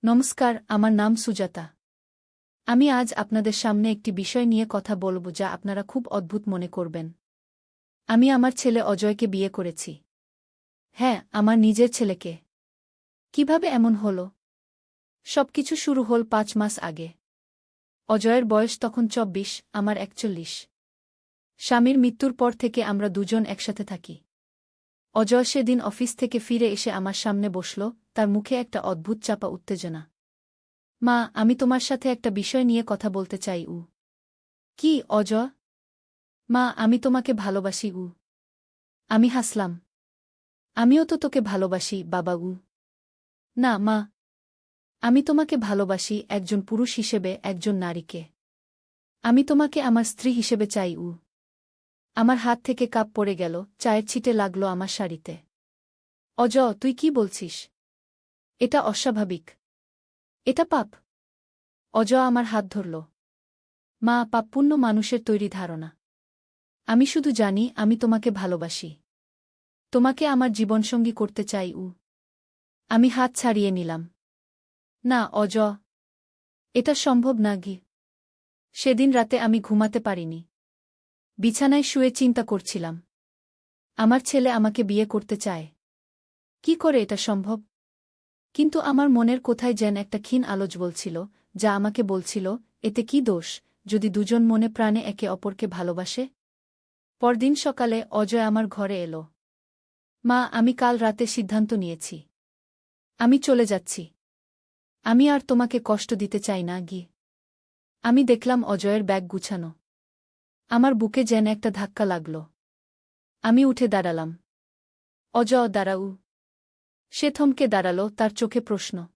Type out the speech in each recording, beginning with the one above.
নমস্কার, আমার নাম সুজাতা। আমি আজ আপনাদের সামনে একটি বিষয় নিয়ে কথা বলব যা আপনারা খুব অদ্ভুত মনে করবেন। আমি আমার ছেলে অজয়কে বিয়ে করেছি। হ্যাঁ, আমার নিজের ছেলেকে। কিভাবে এমন হল? সবকিছু শুরু হল ৫ মাস আগে। অজয়ের বয়স তখন ২৪, আমার ৪১। স্বামীর মৃত্যুর পর থেকে আমরা দুজন একসাথে থাকি। অজয় সেদিন অফিস থেকে ফিরে এসে আমার সামনে বসল, তার মুখে একটা অদ্ভুত চাপা উত্তেজনা। মা, আমি তোমার সাথে একটা বিষয় নিয়ে কথা বলতে চাই। কি অজয়? মা, আমি তোমাকে ভালোবাসি। আমি হাসলাম। আমিও তো তোকে ভালোবাসি বাবা। না মা, আমি তোমাকে ভালোবাসি একজন পুরুষ হিসেবে, একজন নারীকে। আমি তোমাকে আমার স্ত্রী হিসেবে চাই। আমার হাত থেকে কাপ পড়ে গেল, চায়ের ছিটে লাগলো আমার শাড়িতে। অজয়, তুই কি বলছিস? এটা অস্বাভাবিক। এটা পাপ। অজয় আমার হাত ধরল। মা, পাপ পুণ্য মানুষের তৈরি ধারণা। আমি শুধু জানি আমি তোমাকে ভালোবাসি। তোমাকে আমার জীবনসঙ্গী করতে চাই। আমি হাত ছাড়িয়ে নিলাম। না অজয়, এটা সম্ভব না। সেদিন রাতে আমি ঘুমাতে পারিনি। বিছানায় শুয়ে চিন্তা করছিলাম। আমার ছেলে আমাকে বিয়ে করতে চায়। কি করে এটা সম্ভব? কিন্তু আমার মনের কোথায় যেন একটা ক্ষীণ আলো জ্বলছিল, যা আমাকে বলছিল, এতে কি দোষ যদি দুজন মনে প্রাণে একে অপরকে ভালোবাসে? পরদিন সকালে অজয় আমার ঘরে এলো। মা, আমি কাল রাতে সিদ্ধান্ত নিয়েছি। আমি চলে যাচ্ছি। আমি আর তোমাকে কষ্ট দিতে চাই না। আমি দেখলাম অজয়ের ব্যাগ গুছানো। আমার বুকে যেন একটা ধাক্কা লাগল। আমি উঠে দাঁড়ালাম। অজয়, দাঁড়াও। সে থমকে দাঁড়াল, তার চোখে প্রশ্ন।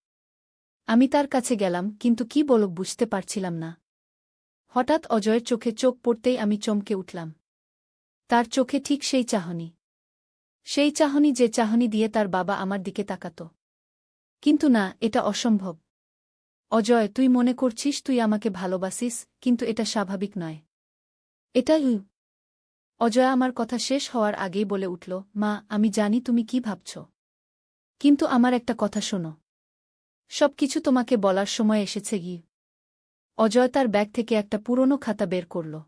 আমি তার কাছে গেলাম, কিন্তু কি বলব বুঝতে পারছিলাম না। হঠাৎ অজয়ের চোখে চোখ পড়তেই আমি চমকে উঠলাম। তার চোখে ঠিক সেই চাহনি। সেই চাহনি যে চাহনি দিয়ে তার বাবা আমার দিকে তাকাত। কিন্তু না, এটা অসম্ভব। অজয়, তুই মনে করছিস তুই আমাকে ভালোবাসিস, কিন্তু এটা স্বাভাবিক নয়। এটা অজয় আমার কথা শেষ হওয়ার আগেই বলে উঠল, মা, আমি জানি তুমি কি ভাবছ। কিন্তু আমার একটা কথা শোনো। সবকিছু তোমাকে বলার সময় এসেছে। অজয় তার ব্যাগ থেকে একটা পুরনো খাতা বের করল।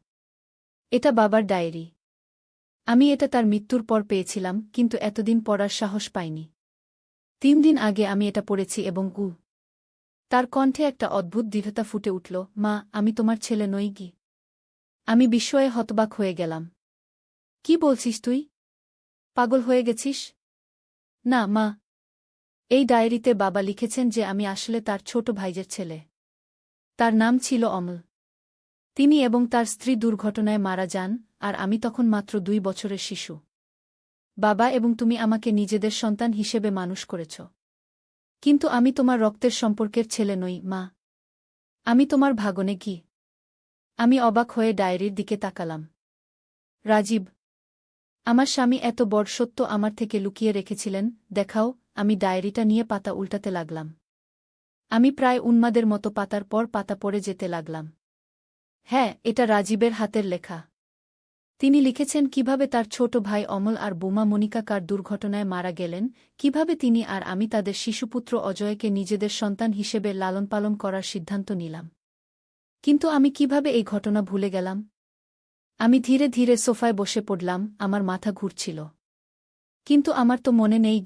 এটা বাবার ডায়েরি। আমি এটা তার মৃত্যুর পর পেয়েছিলাম, কিন্তু এতদিন পড়ার সাহস পাইনি। ৩ দিন আগে আমি এটা পড়েছি এবং তার কণ্ঠে একটা অদ্ভুত দৃঢ়তা ফুটে উঠল, মা, আমি তোমার ছেলে নই। আমি বিস্ময়ে হতবাক হয়ে গেলাম। কি বলছিস তুই? পাগল হয়ে গেছিস? না মা, এই ডায়েরিতে বাবা লিখেছেন যে আমি আসলে তার ছোট ভাইজের ছেলে। তার নাম ছিল অমল। তিনি এবং তার স্ত্রী দুর্ঘটনায় মারা যান, আর আমি তখন মাত্র ২ বছরের শিশু। বাবা এবং তুমি আমাকে নিজেদের সন্তান হিসেবে মানুষ করেছ। কিন্তু আমি তোমার রক্তের সম্পর্কের ছেলে নই মা। আমি তোমার ভাগনে। আমি অবাক হয়ে ডায়েরির দিকে তাকালাম। রাজীব, আমার স্বামী এত বড় সত্য আমার থেকে লুকিয়ে রেখেছিলেন। দেখাও। আমি ডায়েরিটা নিয়ে পাতা উল্টাতে লাগলাম। আমি প্রায় উন্মাদের মতো পাতার পর পাতা পড়ে যেতে লাগলাম। হ্যাঁ, এটা রাজীবের হাতের লেখা। তিনি লিখেছেন কিভাবে তার ছোট ভাই অমল আর বোমা মনিকা কার দুর্ঘটনায় মারা গেলেন, কিভাবে তিনি আর আমি তাদের শিশুপুত্র অজয়কে নিজেদের সন্তান হিসেবে লালনপালন করার সিদ্ধান্ত নিলাম। কিন্তু আমি কিভাবে এই ঘটনা ভুলে গেলাম? আমি ধীরে ধীরে সোফায় বসে পড়লাম, আমার মাথা ঘুরছিল। কিন্তু আমার তো মনে নেই।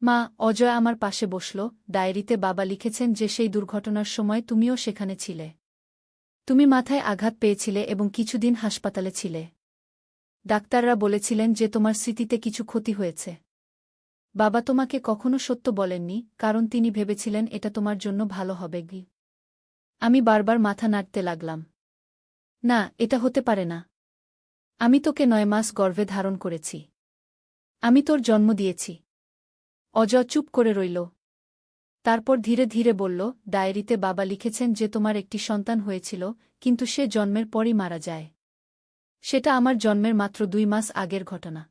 মা, অজয় আমার পাশে বসল। ডায়েরিতে বাবা লিখেছেন যে সেই দুর্ঘটনার সময় তুমিও সেখানে ছিলে। তুমি মাথায় আঘাত পেয়েছিলে এবং কিছুদিন হাসপাতালে ছিলে। ডাক্তাররা বলেছিলেন যে তোমার স্মৃতিতে কিছু ক্ষতি হয়েছে। বাবা তোমাকে কখনো সত্য বলেননি, কারণ তিনি ভেবেছিলেন এটা তোমার জন্য ভালো হবে। আমি বারবার মাথা নাড়তে লাগলাম। না, এটা হতে পারে না। আমি তোকে ৯ মাস গর্ভে ধারণ করেছি। আমি তোর জন্ম দিয়েছি। অজয় চুপ করে রইল। তারপর ধীরে ধীরে বলল, ডায়েরিতে বাবা লিখেছেন যে তোমার একটি সন্তান হয়েছিল, কিন্তু সে জন্মের পরই মারা যায়। সেটা আমার জন্মের মাত্র ২ মাস আগের ঘটনা।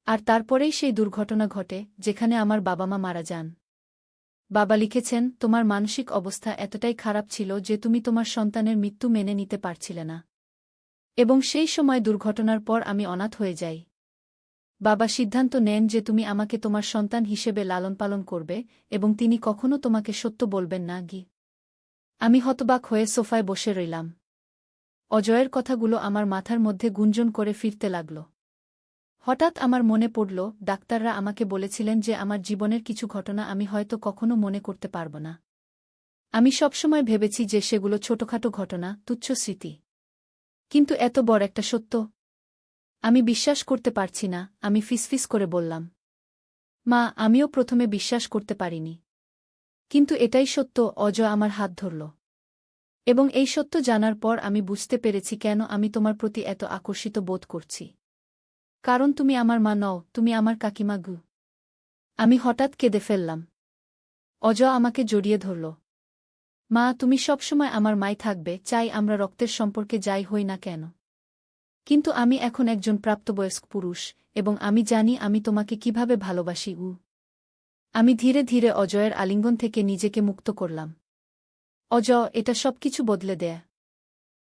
আর তারপরেই সেই দুর্ঘটনা ঘটে, যেখানে আমার বাবা মা মারা যান। বাবা লিখেছেন তোমার মানসিক অবস্থা এতটাই খারাপ ছিল যে তুমি তোমার সন্তানের মৃত্যু মেনে নিতে পারছিলে না। এবং সেই সময় দুর্ঘটনার পর আমি অনাথ হয়ে যাই। বাবা সিদ্ধান্ত নেন যে তুমি আমাকে তোমার সন্তান হিসেবে লালন-পালন করবে এবং তিনি কখনো তোমাকে সত্য বলবেন না গি। আমি হতবাক হয়ে সোফায় বসে রইলাম। অজয়ের কথাগুলো আমার মাথার মধ্যে গুঞ্জন করে ফিরতে লাগল। হঠাৎ আমার মনে পড়ল, ডাক্তাররা আমাকে বলেছিলেন যে আমার জীবনের কিছু ঘটনা আমি হয়তো কখনো মনে করতে পারব না। আমি সবসময় ভেবেছি যে সেগুলো ছোটখাটো ঘটনা, তুচ্ছ স্মৃতি। কিন্তু এত বড় একটা সত্য! আমি বিশ্বাস করতে পারছি না, আমি ফিসফিস করে বললাম। মা, আমিও প্রথমে বিশ্বাস করতে পারিনি। কিন্তু এটাই সত্য। অজয় আমার হাত ধরল। এবং এই সত্য জানার পর আমি বুঝতে পেরেছি কেন আমি তোমার প্রতি এত আকর্ষিত বোধ করছি। কারণ তুমি আমার মা নও, তুমি আমার কাকিমা গু। আমি হঠাৎ কেঁদে ফেললাম। অজয় আমাকে জড়িয়ে ধরল। মা, তুমি সবসময় আমার মাই থাকবে, চাই আমরা রক্তের সম্পর্কে যাই হই না কেন। কিন্তু আমি এখন একজন প্রাপ্তবয়স্ক পুরুষ, এবং আমি জানি আমি তোমাকে কিভাবে ভালোবাসি। আমি ধীরে ধীরে অজয়ের আলিঙ্গন থেকে নিজেকে মুক্ত করলাম। অজয়, এটা সবকিছু বদলে দেয়।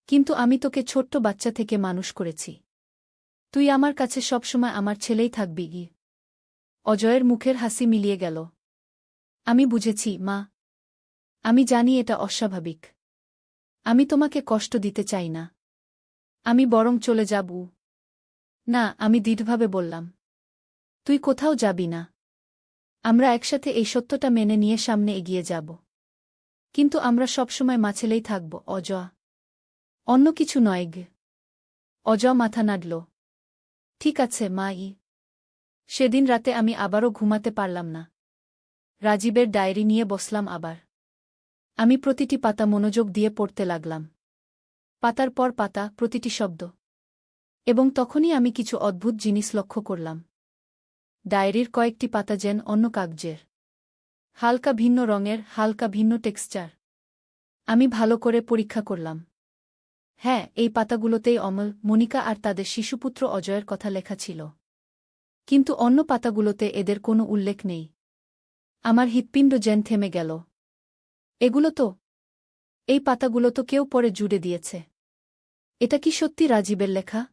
কিন্তু আমি তোকে ছোট্ট বাচ্চা থেকে মানুষ করেছি। তুই আমার কাছে সবসময় আমার ছেলেই থাকবি। অজয়ের মুখের হাসি মিলিয়ে গেল। আমি বুঝেছি, মা। আমি জানি এটা অস্বাভাবিক। আমি তোমাকে কষ্ট দিতে চাই না। আমি বরং চলে যাব। না, আমি দৃঢ়ভাবে বললাম। তুই কোথাও যাবি না। আমরা একসাথে এই সত্যটা মেনে নিয়ে সামনে এগিয়ে যাব। কিন্তু আমরা সবসময় মা ছেলেই থাকব, অজয়। অন্য কিছু নয় গে। অজয় মাথা নাড়ল। ঠিক আছে, মা। সেদিন রাতে আমি আবারও ঘুমাতে পারলাম না। রাজীবের ডায়েরি নিয়ে বসলাম আবার। আমি প্রতিটি পাতা মনোযোগ দিয়ে পড়তে লাগলাম। পাতার পর পাতা, প্রতিটি শব্দ। এবং তখনই আমি কিছু অদ্ভুত জিনিস লক্ষ্য করলাম। ডায়েরির কয়েকটি পাতা যেন অন্য কাগজের। হালকা ভিন্ন রঙের, হালকা ভিন্ন টেক্সচার। আমি ভালো করে পরীক্ষা করলাম। হ্যাঁ, এই পাতাগুলোতেই অমল, মনিকা আর তাদের শিশুপুত্র অজয়ের কথা লেখা ছিল। কিন্তু অন্য পাতাগুলোতে এদের কোনো উল্লেখ নেই। আমার হৃৎপিণ্ড যেন থেমে গেল। এগুলো তো, এই পাতাগুলো তো কেউ পরে জুড়ে দিয়েছে। এটা কি সত্যি রাজীবের লেখা?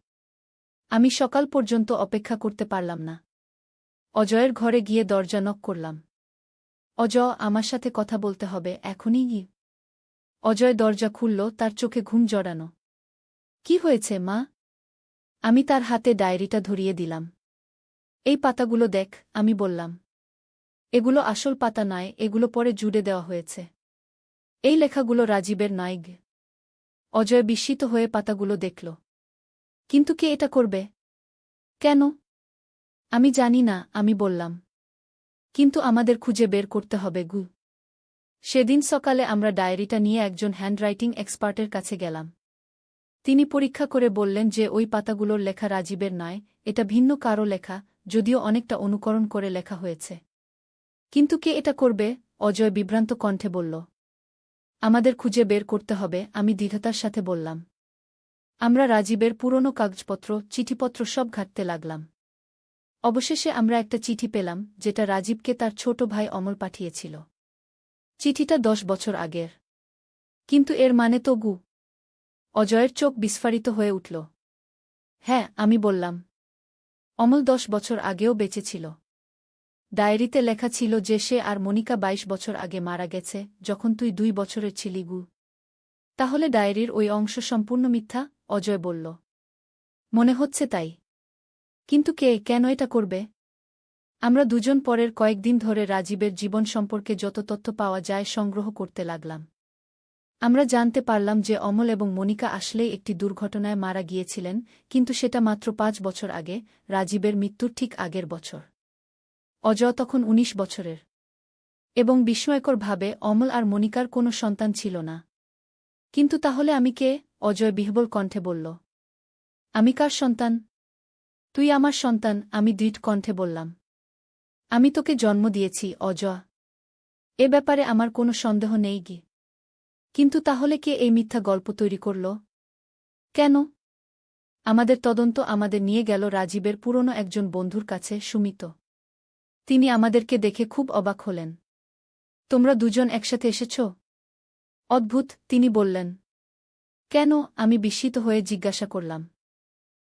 আমি সকাল পর্যন্ত অপেক্ষা করতে পারলাম না। অজয়ের ঘরে গিয়ে দরজা নক করলাম। অজয়, আমার সাথে কথা বলতে হবে, এখনই গি। অজয় দরজা খুলল, তার চোখে ঘুম জড়ানো। কি হয়েছে, মা? আমি তার হাতে ডায়েরিটা ধরিয়ে দিলাম। এই পাতাগুলো দেখ, আমি বললাম। এগুলো আসল পাতা নয়, এগুলো পরে জুড়ে দেওয়া হয়েছে। এই লেখাগুলো রাজীবের নয় গে। অজয় বিস্মিত হয়ে পাতাগুলো দেখল। কিন্তু কে এটা করবে? কেন? আমি জানি না, আমি বললাম। কিন্তু আমাদের খুঁজে বের করতে হবে গু। সেদিন সকালে আমরা ডায়েরিটা নিয়ে একজন হ্যান্ডরাইটিং এক্সপার্টের কাছে গেলাম। তিনি পরীক্ষা করে বললেন যে ওই পাতাগুলোর লেখা রাজীবের নয়, এটা ভিন্ন কারও লেখা, যদিও অনেকটা অনুকরণ করে লেখা হয়েছে। কিন্তু কে এটা করবে? অজয় বিভ্রান্ত কণ্ঠে বলল। আমাদের খুঁজে বের করতে হবে, আমি দৃঢ়তার সাথে বললাম। আমরা রাজীবের পুরনো কাগজপত্র, চিঠিপত্র সব ঘাঁটতে লাগলাম। অবশেষে আমরা একটা চিঠি পেলাম, যেটা রাজীবকে তার ছোট ভাই অমল পাঠিয়েছিল। চিঠিটা 10 বছর আগের। কিন্তু এর মানে তো গু। অজয়ের চোখ বিস্ফারিত হয়ে উঠল। হ্যাঁ, আমি বললাম। অমল 10 বছর আগেও বেঁচে ছিল। ডায়েরিতে লেখা ছিল যে সে আর মনিকা 22 বছর আগে মারা গেছে, যখন তুই 2 বছরের ছিলি গু। তাহলে ডায়েরির ওই অংশ সম্পূর্ণ মিথ্যা? অজয় বলল। মনে হচ্ছে তাই। কিন্তু কে, কেন এটা করবে? আমরা দুজন পরের কয়েকদিন ধরে রাজীবের জীবন সম্পর্কে যত তথ্য পাওয়া যায় সংগ্রহ করতে লাগলাম। আমরা জানতে পারলাম যে অমল এবং মনিকা আসলেই একটি দুর্ঘটনায় মারা গিয়েছিলেন, কিন্তু সেটা মাত্র 5 বছর আগে, রাজীবের মৃত্যুর ঠিক আগের বছর। অজয় তখন 19 বছরের। এবং বিস্ময়করভাবে অমল আর মনিকার কোনো সন্তান ছিল না। কিন্তু তাহলে আমি কে? অজয় বিহ্বল কণ্ঠে বলল। আমি কার সন্তান? তুই আমার সন্তান, আমি দৃঢ় কণ্ঠে বললাম। আমি তোকে জন্ম দিয়েছি, অজয়। এ ব্যাপারে আমার কোনো সন্দেহ নেই গি। কিন্তু তাহলে কে এই মিথ্যা গল্প তৈরি করল? কেন? আমাদের তদন্ত আমাদের নিয়ে গেল রাজীবের পুরনো একজন বন্ধুর কাছে, সুমিত। তিনি আমাদেরকে দেখে খুব অবাক হলেন। তোমরা দুজন একসাথে এসেছ? অদ্ভুত, তিনি বললেন। কেন? আমি বিস্মিত হয়ে জিজ্ঞাসা করলাম।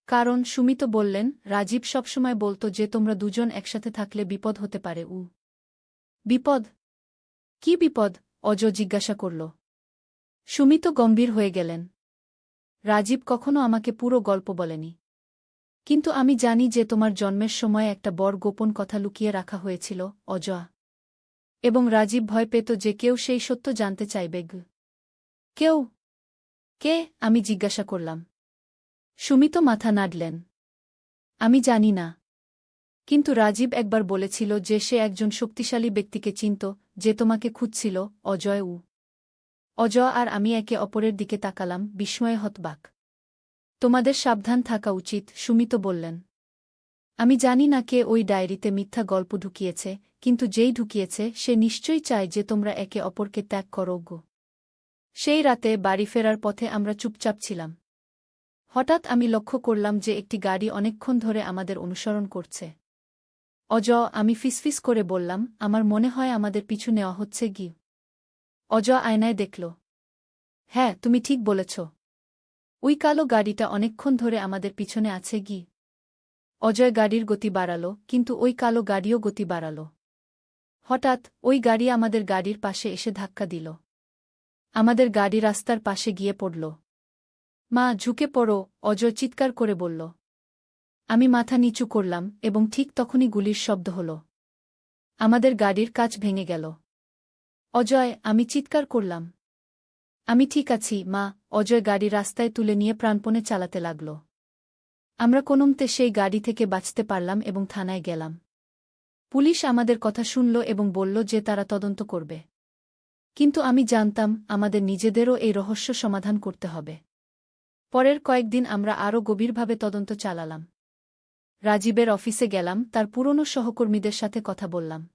কারণ সুমিত বললেন, রাজীব সবসময় বলতো যে তোমরা দুজন একসাথে থাকলে বিপদ হতে পারে। বিপদ? কি বিপদ? অজয় জিজ্ঞাসা করল। সুমিত গম্ভীর হয়ে গেলেন। রাজীব কখনো আমাকে পুরো গল্প বলেনি। কিন্তু আমি জানি যে তোমার জন্মের সময় একটা বড় গোপন কথা লুকিয়ে রাখা হয়েছিল, অজয়। এবং রাজীব ভয় পেত যে কেউ সেই সত্য জানতে চাইবে। কেউ? কে? আমি জিজ্ঞাসা করলাম। সুমিত মাথা নাড়লেন। আমি জানি না। কিন্তু রাজীব একবার বলেছিল যে সে একজন শক্তিশালী ব্যক্তিকে চিনত, যে তোমাকে খুঁজছিল, অজয়। অজয় আর আমি একে অপরের দিকে তাকালাম, বিস্ময়ে হতবাক। তোমাদের সাবধান থাকা উচিত, সুমিত বললেন। আমি জানি না কে ওই ডায়েরিতে মিথ্যা গল্প ঢুকিয়েছে, কিন্তু যেই ঢুকিয়েছে সে নিশ্চয়ই চায় যে তোমরা একে অপরকে ত্যাগ করো। সেই রাতে বাড়ি ফেরার পথে আমরা চুপচাপ ছিলাম। হঠাৎ আমি লক্ষ্য করলাম যে একটি গাড়ি অনেকক্ষণ ধরে আমাদের অনুসরণ করছে। অজয়, আমি ফিসফিস করে বললাম, আমার মনে হয় আমাদের পিছু নেওয়া হচ্ছে। অজয় আয়নায় দেখল। হ্যাঁ, তুমি ঠিক বলেছ। ওই কালো গাড়িটা অনেকক্ষণ ধরে আমাদের পিছনে আছে। অজয় গাড়ির গতি বাড়াল, কিন্তু ওই কালো গাড়িও গতি বাড়াল। হঠাৎ ওই গাড়ি আমাদের গাড়ির পাশে এসে ধাক্কা দিল। আমাদের গাড়ি রাস্তার পাশে গিয়ে পড়ল। মা, ঝুঁকে পড়ো, অজয় চিৎকার করে বলল। আমি মাথা নিচু করলাম, এবং ঠিক তখনই গুলির শব্দ হল। আমাদের গাড়ির কাচ ভেঙে গেল। অজয়, আমি চিৎকার করলাম। আমি ঠিক আছি, মা। অজয় গাড়ি রাস্তায় তুলে নিয়ে প্রাণপণে চালাতে লাগল। আমরা কোনোমতে সেই গাড়ি থেকে বাঁচতে পারলাম এবং থানায় গেলাম। পুলিশ আমাদের কথা শুনল এবং বলল যে তারা তদন্ত করবে। কিন্তু আমি জানতাম, আমাদের নিজেদেরও এই রহস্য সমাধান করতে হবে। পরের কয়েকদিন আমরা আরও গভীরভাবে তদন্ত চালালাম। রাজীবের অফিসে গেলাম, তার পুরনো সহকর্মীদের সাথে কথা বললাম।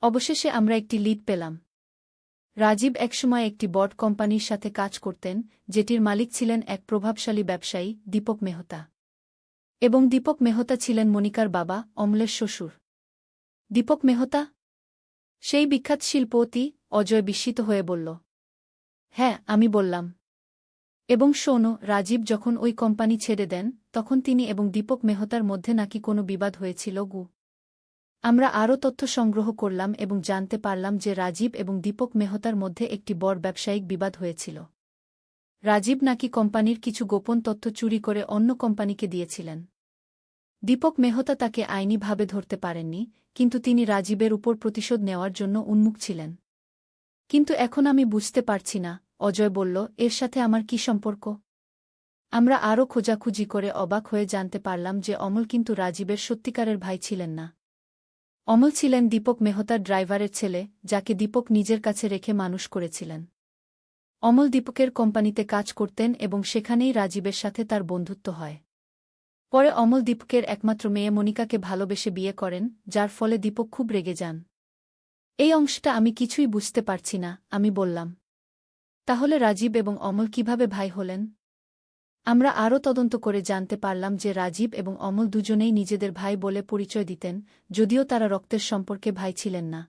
অবশেষে আমরা একটি লিড পেলাম। রাজীব একসময় একটি বড় কোম্পানির সাথে কাজ করতেন, যেটির মালিক ছিলেন এক প্রভাবশালী ব্যবসায়ী, দীপক মেহতা। এবং দীপক মেহতা ছিলেন মনিকার বাবা, অমলের শ্বশুর। দীপক মেহতা? সেই বিখ্যাত শিল্পপতি? অজয় বিস্মিত হয়ে বলল। হ্যাঁ, আমি বললাম। এবং শোনো, রাজীব যখন ওই কোম্পানি ছেড়ে দেন, তখন তিনি এবং দীপক মেহতার মধ্যে নাকি কোনো বিবাদ হয়েছিল। আমরা আরও তথ্য সংগ্রহ করলাম এবং জানতে পারলাম যে রাজীব এবং দীপক মেহতার মধ্যে একটি বড় ব্যবসায়িক বিবাদ হয়েছিল। রাজীব নাকি কোম্পানির কিছু গোপন তথ্য চুরি করে অন্য কোম্পানিকে দিয়েছিলেন। দীপক মেহতা তাকে আইনিভাবে ধরতে পারেননি, কিন্তু তিনি রাজীবের উপর প্রতিশোধ নেওয়ার জন্য উন্মুখ ছিলেন। কিন্তু এখন আমি বুঝতে পারছি না, অজয় বলল, এর সাথে আমার কি সম্পর্ক? আমরা আরও খোঁজাখুঁজি করে অবাক হয়ে জানতে পারলাম যে অমল কিন্তু রাজীবের সত্যিকারের ভাই ছিলেন না। অমল ছিলেন দীপক মেহতার ড্রাইভারের ছেলে, যাকে দীপক নিজের কাছে রেখে মানুষ করেছিলেন। অমল দীপকের কোম্পানিতে কাজ করতেন এবং সেখানেই রাজীবের সাথে তার বন্ধুত্ব হয়। পরে অমল দীপকের একমাত্র মেয়ে মনিকাকে ভালোবেসে বিয়ে করেন, যার ফলে দীপক খুব রেগে যান। এই অংশটা আমি কিছুই বুঝতে পারছি না, আমি বললাম। তাহলে রাজীব এবং অমল কিভাবে ভাই হলেন? আমরা আরও তদন্ত করে জানতে পারলাম যে রাজীব এবং অমল দুজনেই নিজেদের ভাই বলে পরিচয় দিতেন, যদিও তারা রক্তের সম্পর্কে ভাই ছিলেন না।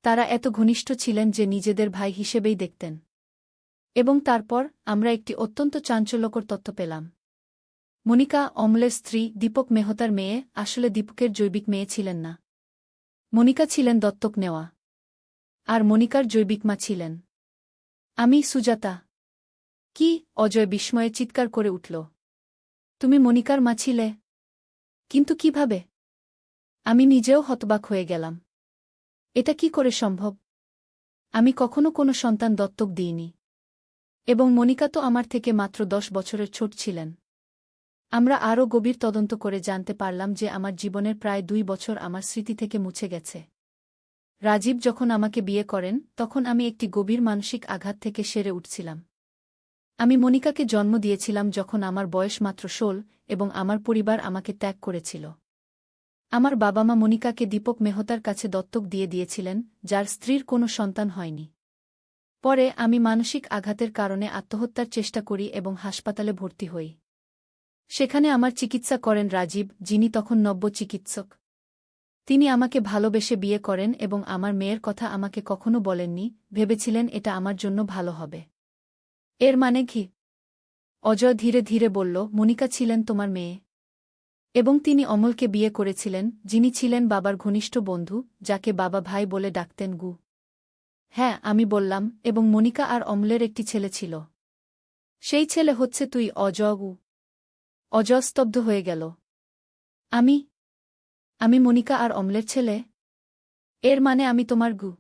তারা এত ঘনিষ্ঠ ছিলেন যে নিজেদের ভাই হিসেবেই দেখতেন। এবং তারপর আমরা একটি অত্যন্ত চাঞ্চল্যকর তথ্য পেলাম। মনিকা, অমলের স্ত্রী, দীপক মেহতার মেয়ে, আসলে দীপকের জৈবিক মেয়ে ছিলেন না। মনিকা ছিলেন দত্তক নেওয়া। আর মনিকার জৈবিক মা ছিলেন আমি, সুজাতা। কি? অজয় বিস্ময়ে চিৎকার করে উঠল। তুমি মনিকার মা ছিলে? কিন্তু কিভাবে? আমি নিজেও হতবাক হয়ে গেলাম। এটা কি করে সম্ভব? আমি কখনো কোনো সন্তান দত্তক দিইনি। এবং মনিকা তো আমার থেকে মাত্র 10 বছরের ছোট ছিলেন। আমরা আরও গভীর তদন্ত করে জানতে পারলাম যে আমার জীবনের প্রায় 2 বছর আমার স্মৃতি থেকে মুছে গেছে। রাজীব যখন আমাকে বিয়ে করেন, তখন আমি একটি গভীর মানসিক আঘাত থেকে সেরে উঠছিলাম। আমি মনিকাকে জন্ম দিয়েছিলাম যখন আমার বয়স মাত্র 16, এবং আমার পরিবার আমাকে ত্যাগ করেছিল। আমার বাবা মা মনিকাকে দীপক মেহতার কাছে দত্তক দিয়ে দিয়েছিলেন, যার স্ত্রীর কোনো সন্তান হয়নি। পরে আমি মানসিক আঘাতের কারণে আত্মহত্যার চেষ্টা করি এবং হাসপাতালে ভর্তি হই। সেখানে আমার চিকিৎসা করেন রাজীব, যিনি তখন নব্য চিকিৎসক। তিনি আমাকে ভালোবেসে বিয়ে করেন এবং আমার মেয়ের কথা আমাকে কখনো বলেননি, ভেবেছিলেন এটা আমার জন্য ভালো হবে। এর মানে কি? অজয় ধীরে ধীরে বলল, মনিকা ছিলেন তোমার মেয়ে। এবং তিনি অমলকে বিয়ে করেছিলেন, যিনি ছিলেন বাবার ঘনিষ্ঠ বন্ধু, যাকে বাবা ভাই বলে ডাকতেন গু। হ্যাঁ, আমি বললাম, এবং মনিকা আর অমলের একটি ছেলে ছিল। সেই ছেলে হচ্ছে তুই, অজয়। গু। অজয় স্তব্ধ হয়ে গেল। আমি আমি মনিকা আর অমলের ছেলে? এর মানে আমি তোমার গু?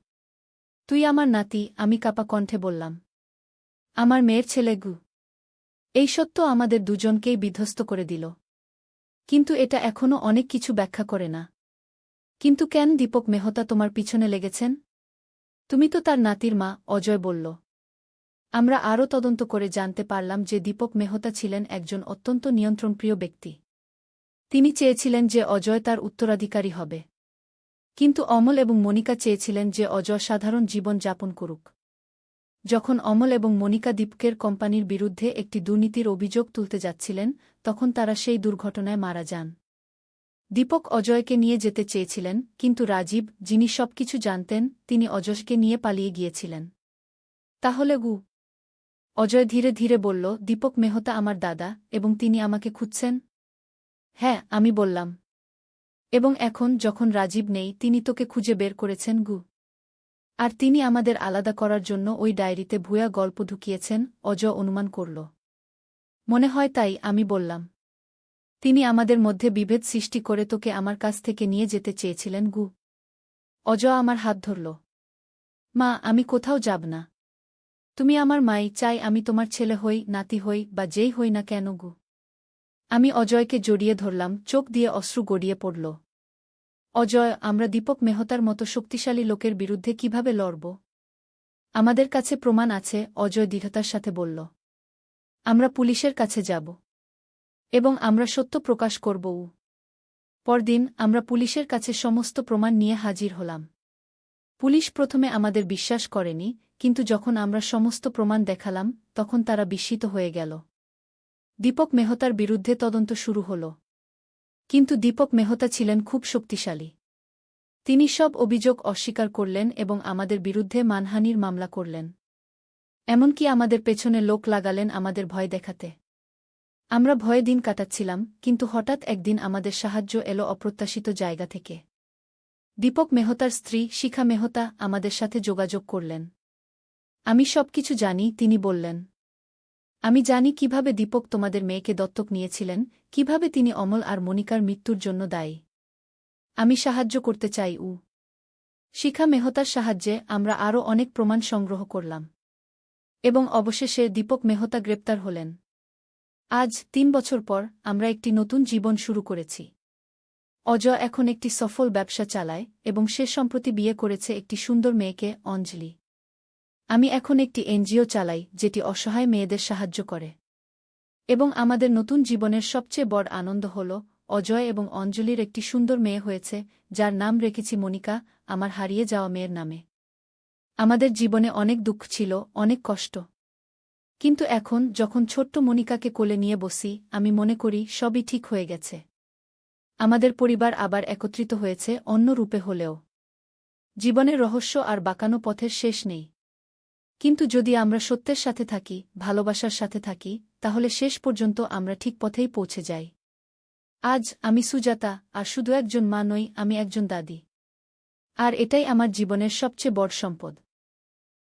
তুই আমার নাতি, আমি কাপা কণ্ঠে বললাম। আমার মেয়ের ছেলে গু। এই সত্য আমাদের দুজনকেই বিধ্বস্ত করে দিল। কিন্তু এটা এখনও অনেক কিছু ব্যাখ্যা করে না। কিন্তু কেন দীপক মেহতা তোমার পিছনে লেগেছেন? তুমি তো তার নাতির মা, অজয় বলল। আমরা আরও তদন্ত করে জানতে পারলাম যে দীপক মেহতা ছিলেন একজন অত্যন্ত নিয়ন্ত্রণপ্রিয় ব্যক্তি। তিনি চেয়েছিলেন যে অজয় তার উত্তরাধিকারী হবে। কিন্তু অমল এবং মনিকা চেয়েছিলেন যে অজয় সাধারণ জীবন যাপন করুক। যখন অমল এবং মনিকা দীপকের কোম্পানির বিরুদ্ধে একটি দুর্নীতির অভিযোগ তুলতে যাচ্ছিলেন, তখন তারা সেই দুর্ঘটনায় মারা যান। দীপক অজয়কে নিয়ে যেতে চেয়েছিলেন, কিন্তু রাজীব, যিনি সবকিছু জানতেন, তিনি অজয়কে নিয়ে পালিয়ে গিয়েছিলেন। তাহলে গু? অজয় ধীরে ধীরে বলল, দীপক মেহতা আমার দাদা, এবং তিনি আমাকে খুঁজছেন। হ্যাঁ, আমি বললাম। এবং এখন যখন রাজীব নেই, তিনি তোকে খুঁজে বের করেছেন গু। আর তিনি আমাদের আলাদা করার জন্য ওই ডায়েরিতে ভুয়া গল্প ঢুকিয়েছেন, অজয় অনুমান করল। মনে হয় তাই, আমি বললাম। তিনি আমাদের মধ্যে বিভেদ সৃষ্টি করে তোকে আমার কাছ থেকে নিয়ে যেতে চেয়েছিলেন গু। অজয় আমার হাত ধরল। মা, আমি কোথাও যাব না। তুমি আমার মাই, চাই আমি তোমার ছেলে হই, নাতি হই, বা যেই হই না কেন গু। আমি অজয়কে জড়িয়ে ধরলাম, চোখ দিয়ে অশ্রু গড়িয়ে পড়ল। অজয়, আমরা দীপক মেহতার মতো শক্তিশালী লোকের বিরুদ্ধে কিভাবে লড়ব? আমাদের কাছে প্রমাণ আছে, অজয় দৃঢ়তার সাথে বলল। আমরা পুলিশের কাছে যাব। এবং আমরা সত্য প্রকাশ করব। পরদিন আমরা পুলিশের কাছে সমস্ত প্রমাণ নিয়ে হাজির হলাম। পুলিশ প্রথমে আমাদের বিশ্বাস করেনি, কিন্তু যখন আমরা সমস্ত প্রমাণ দেখালাম, তখন তারা বিস্মিত হয়ে গেল। দীপক মেহতার বিরুদ্ধে তদন্ত শুরু হল। কিন্তু দীপক মেহতা ছিলেন খুব শক্তিশালী। তিনি সব অভিযোগ অস্বীকার করলেন এবং আমাদের বিরুদ্ধে মানহানির মামলা করলেন। এমনকি আমাদের পেছনে লোক লাগালেন আমাদের ভয় দেখাতে। আমরা ভয়ে দিন কাটাচ্ছিলাম, কিন্তু হঠাৎ একদিন আমাদের সাহায্য এলো অপ্রত্যাশিত জায়গা থেকে। দীপক মেহতার স্ত্রী শিখা মেহতা আমাদের সাথে যোগাযোগ করলেন। আমি সবকিছু জানি, তিনি বললেন। আমি জানি কিভাবে দীপক তোমাদের মেয়েকে দত্তক নিয়েছিলেন, কিভাবে তিনি অমল আর মনিকার মৃত্যুর জন্য দায়ী। আমি সাহায্য করতে চাই। শিখা মেহতার সাহায্যে আমরা আরও অনেক প্রমাণ সংগ্রহ করলাম। এবং অবশেষে দীপক মেহতা গ্রেপ্তার হলেন। আজ ৩ বছর পর আমরা একটি নতুন জীবন শুরু করেছি। অজয় এখন একটি সফল ব্যবসা চালায় এবং সে সম্প্রতি বিয়ে করেছে একটি সুন্দর মেয়েকে, অঞ্জলি। আমি এখন একটি এনজিও চালাই, যেটি অসহায় মেয়েদের সাহায্য করে। এবং আমাদের নতুন জীবনের সবচেয়ে বড় আনন্দ হল, অজয় এবং অঞ্জলির একটি সুন্দর মেয়ে হয়েছে, যার নাম রেখেছি মনিকা, আমার হারিয়ে যাওয়া মেয়ের নামে। আমাদের জীবনে অনেক দুঃখ ছিল, অনেক কষ্ট। কিন্তু এখন যখন ছোট্ট মনিকাকে কোলে নিয়ে বসি, আমি মনে করি সবই ঠিক হয়ে গেছে। আমাদের পরিবার আবার একত্রিত হয়েছে, অন্য রূপে হলেও। জীবনের রহস্য আর বাঁকানো পথের শেষ নেই। কিন্তু যদি আমরা সত্যের সাথে থাকি, ভালোবাসার সাথে থাকি, তাহলে শেষ পর্যন্ত আমরা ঠিক পথেই পৌঁছে যাই। আজ আমি সুজাতা, আর শুধু একজন মা নই, আমি একজন দাদি। আর এটাই আমার জীবনের সবচেয়ে বড় সম্পদ।